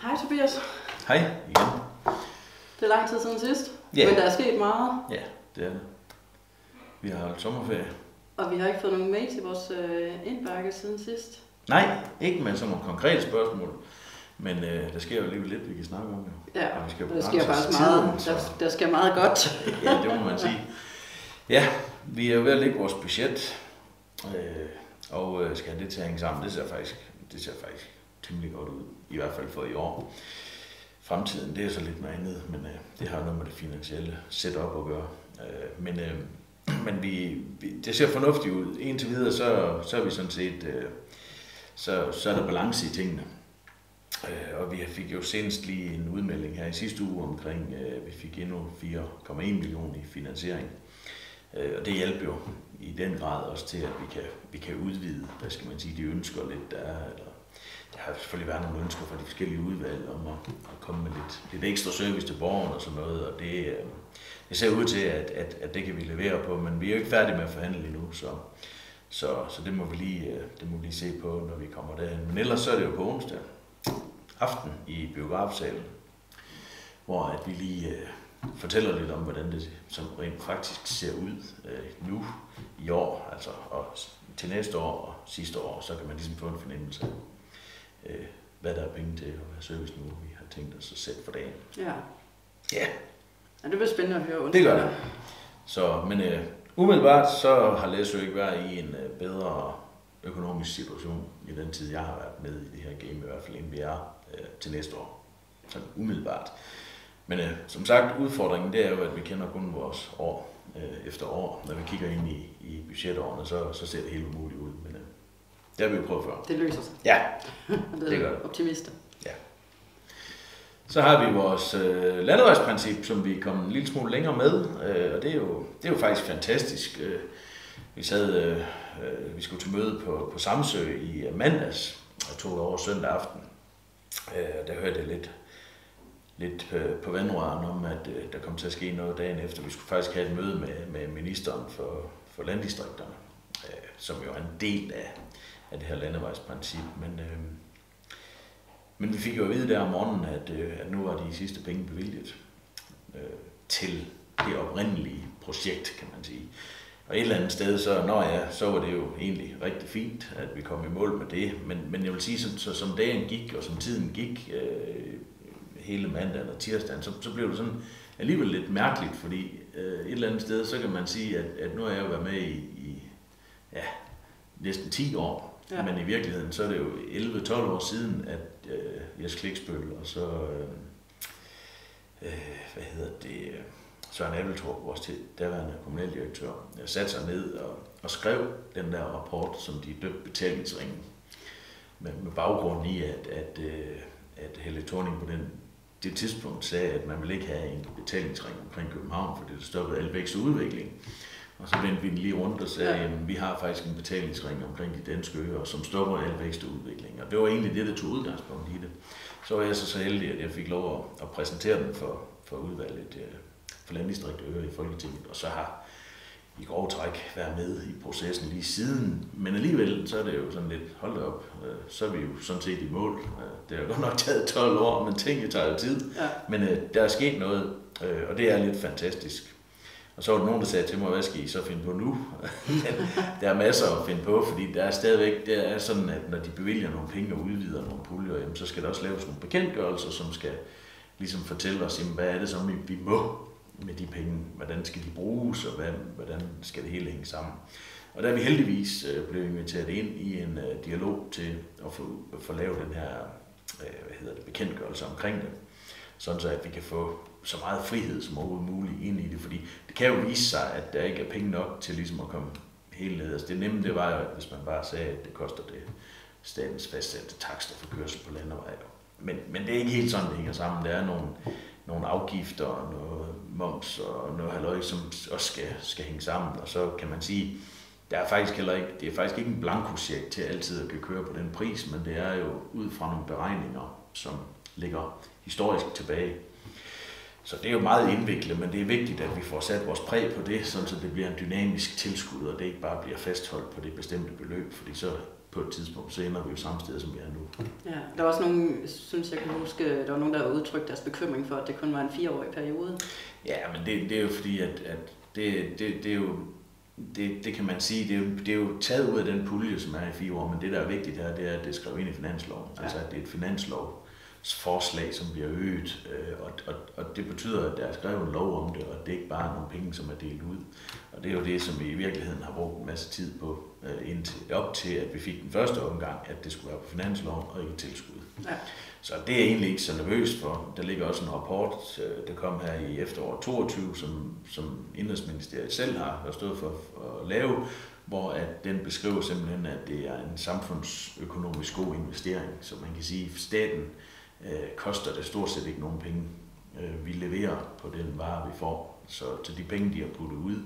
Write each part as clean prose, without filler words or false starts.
Hej Tobias. Hej igen. Det er lang tid siden sidst, Ja. men der er sket meget. Ja, det er det. Vi har holdt sommerferie. Og vi har ikke fået nogen mail til vores indbakke siden sidst. Nej, ikke med sådan nogle konkrete spørgsmål. Men der sker jo alligevel lidt, vi kan snakke om. Jo. Ja, Og vi skal der sker faktisk meget. Der sker meget godt. Ja, det må man sige. Ja, vi er jo ved at lægge vores budget, og skal have det til at hænge sammen. Det ser faktisk temmelig godt ud, i hvert fald for i år. Fremtiden, det er så lidt noget andet, men det har noget med det finansielle setup at gøre. Men det ser fornuftigt ud. Indtil videre, så er vi sådan set, så er der balance i tingene. Og vi fik jo senest lige en udmelding her i sidste uge omkring, vi fik endnu 4,1 millioner i finansiering. Og det hjælper jo i den grad også til, at vi kan udvide, hvad skal man sige, de ønsker lidt, der er. Eller der har selvfølgelig været nogle ønsker fra de forskellige udvalg om at komme med lidt ekstra service til borgerne og sådan noget, og det ser ud til, at det kan vi levere på, men vi er jo ikke færdige med at forhandle endnu, så det må vi lige se på, når vi kommer derhen. Men ellers så er det jo på onsdag aften i biografsalen, hvor at vi lige fortæller lidt om, hvordan det som rent faktisk ser ud nu i år, altså og til næste år og sidste år, så kan man ligesom få en fornemmelse af, hvad der er penge til, og hvad serviceniveau vi har tænkt os at sætte for dagen. Ja. Ja. Ja, det bliver spændende at høre. Det gør det. Så, men umiddelbart så har Læsø ikke været i en bedre økonomisk situation i den tid, jeg har været med i det her game, i hvert fald end vi er til næste år. Så umiddelbart. Men som sagt, udfordringen det er jo, at vi kender kun vores år efter år. Når vi kigger ind i budgetårene, så ser det helt umuligt ud. Men det har vi jo prøvet før. Det løser sig. Ja, det gør det. Optimister. Ja. Så har vi vores landevejsprincip, som vi er kommet en lille smule længere med. Og det er jo faktisk fantastisk. Vi skulle til møde på Samsø i mandags, og tog over søndag aften. Der hørte jeg lidt på vandrøren om, at der kom til at ske noget dagen efter. Vi skulle faktisk have et møde med ministeren for landdistrikterne, som jo er en del af det her landevejsprincip. Men vi fik jo at vide der om morgenen, at nu var de sidste penge bevilget til det oprindelige projekt, kan man sige. Og et eller andet sted, så var det jo egentlig rigtig fint, at vi kom i mål med det. Men jeg vil sige, som dagen gik, og som tiden gik, hele mandagen og tirsdagen, så blev det sådan alligevel lidt mærkeligt, fordi et eller andet sted, så kan man sige, at nu har jeg jo været med i næsten 10 år, ja. Men i virkeligheden, så er det jo 11-12 år siden, at Jes Kliksbøl og så, Søren Abeltorp, vores daværende kommunaldirektør, satte sig ned og skrev den der rapport, som de døbte betalingsringen, med baggrund i, at Helle Thorning på det tidspunkt sagde, at man ville ikke have en betalingsring omkring København, fordi det stoppede al vækst og udvikling. Og så vendte vi den lige rundt og sagde, at vi har faktisk en betalingsring omkring de danske øer, som stopper al vækst og udvikling. Og det var egentlig det, der tog udgangspunkt i det. Så var jeg så heldig, at jeg fik lov at præsentere den for udvalget for landdistrikt og øer i Folketinget, og så har i grove træk været med i processen lige siden. Men alligevel, så er det jo sådan lidt, hold da op, så er vi jo sådan set i mål. Det har godt nok taget 12 år, men tingene tager jo tid. Ja. Men der er sket noget, og det er lidt fantastisk. Og så var der nogen, der sagde til mig, hvad skal I så finde på nu? Der er masser at finde på, fordi der er stadigvæk, det er sådan, at når de bevilger nogle penge og udvider nogle puljer, jamen, så skal der også laves nogle bekendtgørelser, som skal ligesom fortælle os, jamen, hvad er det, som vi må med de penge, hvordan skal de bruges, og hvordan skal det hele hænge sammen. Og der er vi heldigvis blevet inviteret ind i en dialog til at få lavet den her bekendtgørelse omkring det, sådan så at vi kan få så meget frihed som overhovedet muligt ind i det, fordi det kan jo vise sig, at der ikke er penge nok til ligesom at komme helt ned. Altså det nemme, det var jo, hvis man bare sagde, at det koster det statens fastsatte takster for kørsel på landeveje. Men det er ikke helt sådan, det hænger sammen. Der er nogle afgifter og noget moms og noget halløj, som også skal hænge sammen. Og så kan man sige, det er faktisk ikke en blankocheck til altid at kan køre på den pris, men det er jo ud fra nogle beregninger, som ligger historisk tilbage. Så det er jo meget indviklet, men det er vigtigt, at vi får sat vores præg på det, sådan så det bliver en dynamisk tilskud, og det ikke bare bliver fastholdt på det bestemte beløb, fordi på et tidspunkt, så ender vi jo samme sted, som vi er nu. Ja, der var også nogen, synes jeg kan huske, der var nogen, der udtrykte deres bekymring for, at det kun var en 4-årig periode. Ja, men det er jo fordi, at det er jo, det kan man sige, det er jo taget ud af den pulje, som er i 4 år, men det, der er vigtigt her, det er, at det er skrevet ind i finansloven. Ja. Altså, at det er et finanslovsforslag, som bliver øget, og det betyder, at der er skrevet en lov om det, og det er ikke bare nogle penge, som er delt ud. Og det er jo det, som vi i virkeligheden har brugt en masse tid på, op til, at vi fik den første omgang, at det skulle være på finansloven og ikke tilskud. Ja. Så det er jeg egentlig ikke så nervøs for. Der ligger også en rapport, der kom her i efteråret 22, som Indenrigsministeriet selv har stået for at lave, hvor at den beskriver simpelthen, at det er en samfundsøkonomisk god investering. Så man kan sige, at staten koster det stort set ikke nogen penge. Vi leverer på den vare, vi får. Så de penge, de har puttet ud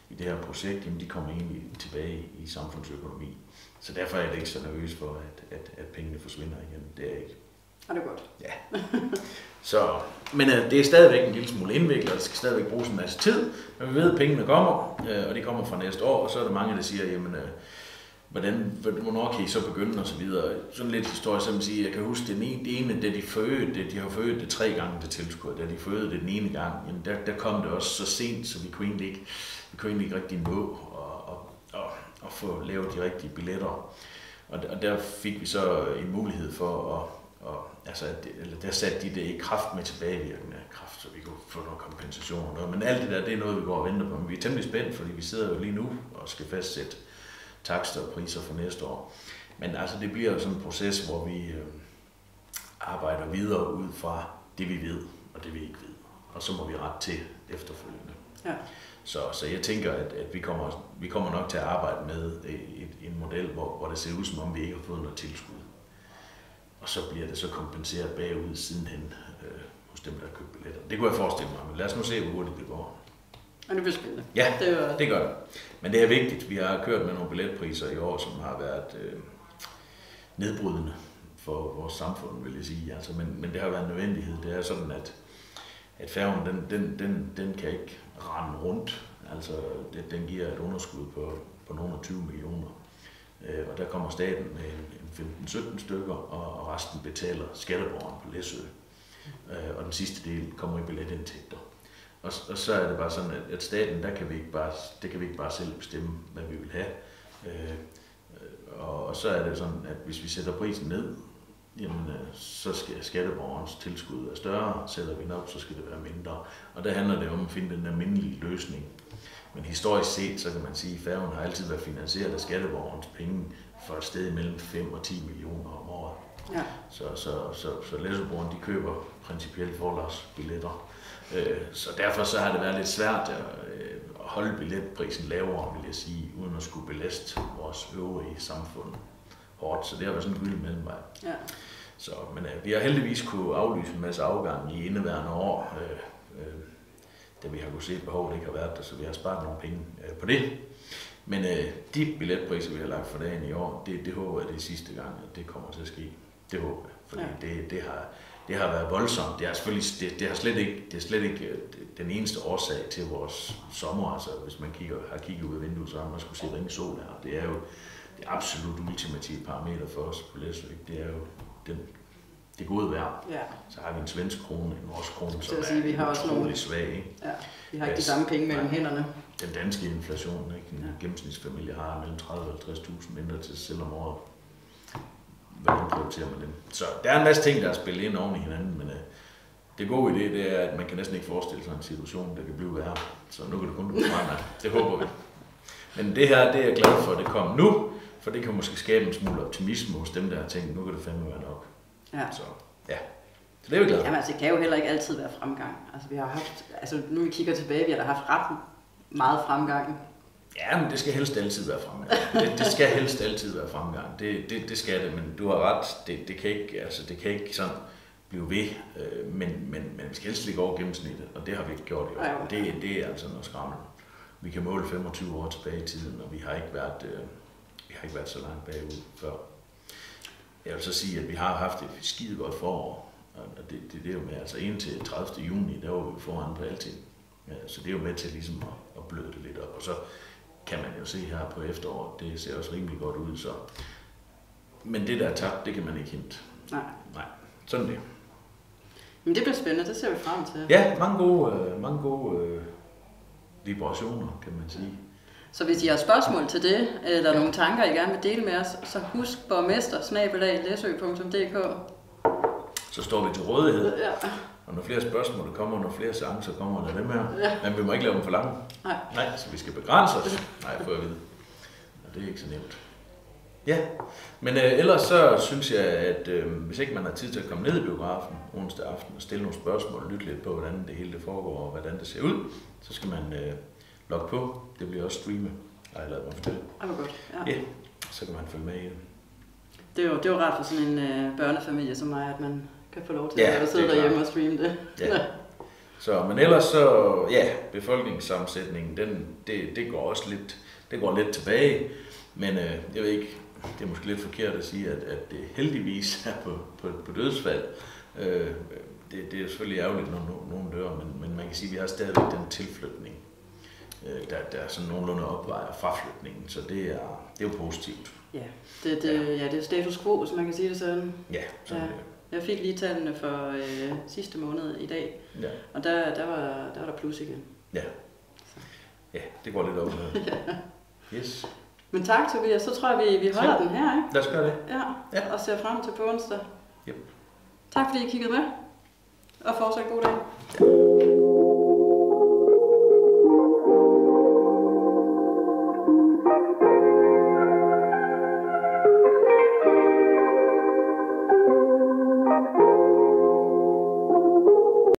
i det her projekt, jamen, de kommer egentlig tilbage i samfundsøkonomi. Så derfor er jeg ikke så nervøs for, at pengene forsvinder igen. Det er jeg ikke. Og det er godt. Ja. Så, men det er stadigvæk en lille smule indviklet, og det skal stadigvæk bruges en masse tid. Men vi ved, at pengene kommer, og de kommer fra næste år, og så er der mange, der siger, jamen, hvornår kan I så begynde, og så videre. Sådan lidt historie, som man siger, jeg kan huske, det ene, da de har født det 3 gange det tilskud, da de fødte det den ene gang, jamen, der kom det også så sent, så vi kunne egentlig ikke rigtig nå at få lavet de rigtige billetter. Og der fik vi så en mulighed for der satte de det i kraft med tilbagevirkende kraft, så vi kunne få noget kompensation. Men alt det der, det er noget, vi går og venter på. Men vi er temmelig spændt, fordi vi sidder jo lige nu og skal fastsætte takster og priser for næste år. Men altså, det bliver jo sådan en proces, hvor vi arbejder videre ud fra det, vi ved, og det, vi ikke ved. Og så må vi rette til efterfølgende. Ja. Så jeg tænker, at vi kommer nok til at arbejde med en model, hvor det ser ud, som om vi ikke har fået noget tilskud. Og så bliver det så kompenseret bagud sidenhen hos dem, der har købt billetter. Det kunne jeg forestille mig, men lad os nu se, hvor hurtigt det går. Og det bliver spændende. Ja, det gør det. Men det er vigtigt. Vi har kørt med nogle billetpriser i år, som har været nedbrydende for vores samfund, vil jeg sige. Altså, men det har været en nødvendighed. Det er sådan, at færgen, den kan ikke rende rundt. Altså, den giver et underskud på nogle af 20 millioner. Og der kommer staten med en 15-17 stykker, og resten betaler skatteborgeren på Læsø. Og den sidste del kommer i billetindtægter. Og så er det bare sådan, at staten, det kan vi ikke bare selv bestemme, hvad vi vil have. Og så er det sådan, at hvis vi sætter prisen ned, jamen, så skal skatteborgerens tilskud være større. Sætter vi den op, så skal det være mindre. Og der handler det om at finde den almindelige løsning. Men historisk set, så kan man sige, at færgen har altid været finansieret af skatteborgerens penge for et sted mellem 5 og 10 millioner om året. Ja. Så Læsøbrugerne, de køber principielt forlagsbilletter. Så derfor så har det været lidt svært at holde billetprisen lavere, vil jeg sige, uden at skulle belaste vores øvrige samfund hårdt. Så det har været sådan en gylden mellemvej. Ja. Så, men vi har heldigvis kunne aflyse en masse afgange i indeværende år, da vi har kunne se, at behovet ikke har været der, så vi har sparet nogle penge på det. Men de billetpriser, vi har lagt for dagen i år, det håber jeg, det er sidste gang, at det kommer til at ske. Det håber jeg, fordi det har været voldsomt. Det er selvfølgelig det er slet ikke den eneste årsag til vores sommer. Altså, hvis man har kigget ud af vinduet, så har man skulle se ringe sol her. Det er jo det absolut ultimative parameter for os på Læsø. Det er jo det gode vejr. Ja. Så har vi en svensk krone, en norsk krone, som er utrolig svag. Ikke? Ja, vi har ikke de samme penge mellem hænderne. Den danske inflation, ikke? En gennemsnitsfamilie har mellem 30 og 50.000 mindre til selv om året. Hvordan prioriterer man dem? Så der er en masse ting, der er spillet ind oven i hinanden, men det gode i det er, at man kan næsten ikke forestille sig en situation, der kan blive værre. Så nu kan det kun gå fremad. Det håber vi. Men det her, det er jeg glad for, at det kom nu, for det kan måske skabe en smule optimisme hos dem, der har tænkt, nu kan det fandme være nok. Ja. Så det er vi glade for. Jamen altså, det kan jo heller ikke altid være fremgang. Altså, vi har haft, nu vi kigger tilbage, vi har haft ret meget fremgang. Ja, men det skal helst altid være fremgang. Det skal helst altid være fremgang. Det skal det, men du har ret. Det kan ikke sådan blive ved, men vi skal helst ligge over gennemsnittet, og det har vi ikke gjort i år. Det er altså noget skræmmende. Vi kan måle 25 år tilbage i tiden, og vi har ikke været så langt bagud før. Jeg vil så sige, at vi har haft et skide godt forår, og det er jo med, altså indtil 30. juni, der var vi foran på alting. Så det er jo med til ligesom at bløde det lidt op, og så kan man jo se her på efteråret, det ser også rimelig godt ud, så Men det, der er tabt, det kan man ikke hente. Nej. Sådan det. Men det bliver spændende, det ser vi frem til. Ja, mange gode vibrationer, kan man sige. Så hvis I har spørgsmål til det, eller nogle tanker, I gerne vil dele med os, så husk borgmester@læsø.dk. Så står vi til rådighed. Ja. Og når flere spørgsmål der kommer, når flere sange, så kommer der dem her. Ja. Men vi må ikke lave dem for lange. Nej, så vi skal begrænse os. Nej, for at vide. Og det er ikke så nemt. Ja, men ellers så synes jeg, at hvis ikke man har tid til at komme ned i biografen onsdag aften og stille nogle spørgsmål og lytte lidt på, hvordan det hele det foregår og hvordan det ser ud, så skal man logge på. Det bliver også streamet, har jeg lavet mig fortælle. Det var godt, ja. Ja, så kan man følge med i det. Det er jo rart for sådan en børnefamilie som mig, at man kan få lov til at sidde derhjemme og streame det. Ja. Så, men ellers så, ja, befolkningssammensætningen, det går også lidt tilbage. Men jeg ved ikke, det er måske lidt forkert at sige, at det heldigvis er på dødsfald. Det er selvfølgelig ærgerligt, når nogen dør, men man kan sige, at vi har stadigvæk den tilflytning, der er sådan nogenlunde opvejer fraflytningen, så det er jo positivt. Ja, det er status quo, så man kan sige det sådan. Ja, sådan ja. Jeg fik lige tallene for sidste måned i dag, ja. Og der var der plus igen. Ja, ja, det går lidt op med. Yes. Men tak, Tobias. Så tror jeg, vi holder den her, ikke? Lad os gøre det. Ja, og ser frem til på onsdag. Yep. Tak fordi I kiggede med, og fortsat god dag. Ja.